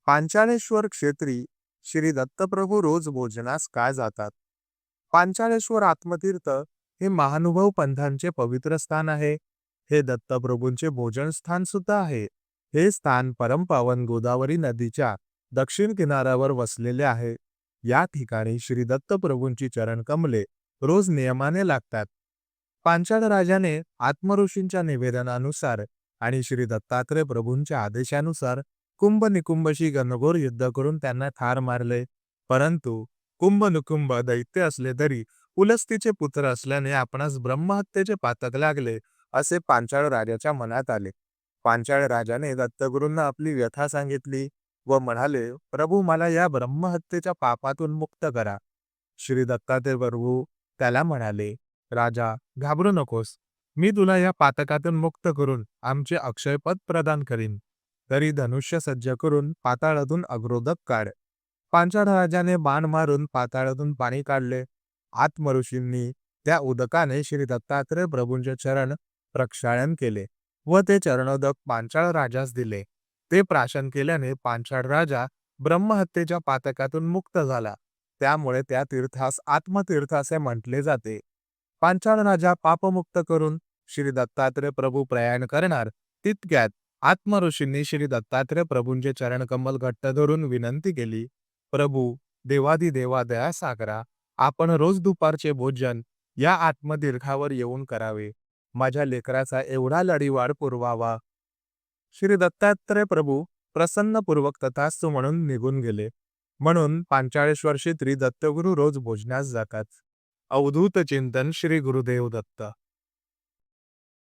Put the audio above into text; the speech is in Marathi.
पांचाळेश्वर क्षेत्री श्री दत्तप्रभू रोज भोजनास काय जातात? पांचाळेश्वर आत्मतीर्थ हे महानुभव पंथांचे पवित्र स्थान आहे. हे दत्तप्रभूंचे भोजन स्थान सुद्धा आहे. हे स्थान परमपावन गोदावरी नदीच्या दक्षिण किनाऱ्यावर वसलेले आहे. या ठिकाणी श्री दत्तप्रभूंची चरणकमले रोज नियमाने लागतात. पांचाळ राजाने आत्मऋषींच्या निवेदनानुसार आणि श्री दत्तात्रय प्रभूंच्या आदेशानुसार कुंभ निकुंभशी घनघोर युद्ध करून त्यांना ठार मारले. परंतु कुंभ निकुंभ दैत्य असले तरी पुलस्तीचे पुत्र असल्याने आपणास ब्रह्महत्येचे पातक लागले असे पांचाळ राजाच्या मनात आले. पांचाळ राजाने दत्तगुरूंना आपली व्यथा सांगितली व म्हणाले, प्रभू मला या ब्रह्महत्येच्या पापातून मुक्त करा. श्री दत्तात्रय प्रभू त्याला म्हणाले, राजा घाबरू नकोस, मी तुला या पातकातून मुक्त करून आमचे अक्षयपद प्रदान करीन. तरी धनुष्य सज्ज करून पाताळातून अग्रोदक काढ. पांचाळ राजाने बाण मारून पाताळातून पाणी काढले. आत्मऋषींनी त्या उदकाने श्री दत्तात्रय प्रभूंचे चरण प्रक्षालन केले व ते चरणोदक पांचाळ राजास दिले. ते प्राशन केल्याने पांचाळ राजा ब्रह्महत्येच्या पातकातून मुक्त झाला. त्यामुळे त्या तीर्थास आत्मतीर्थ असे म्हटले जाते. पांचाळ राजा पापमुक्त करून श्री दत्तात्रय प्रभू प्रयाण करणार तितक्यात आत्मऋषींनी श्री दत्तात्रय प्रभूंचे चरणकमल घट्ट धरून विनंती केली, प्रभू देवादिदेवा दया सागरा, आपण रोज दुपारचे भोजन या आत्मतीर्थावर येऊन करावे. माझ्या लेकराचा एवढा लढीवाढ पुरवावा. श्री दत्तात्रय प्रभू प्रसन्नपूर्वक तथास्तु म्हणून निघून गेले. म्हणून पांचाळेश्वर क्षेत्री दत्तगुरू रोज भोजनास जातात. अवधूत चिंतन श्री गुरुदेव दत्त.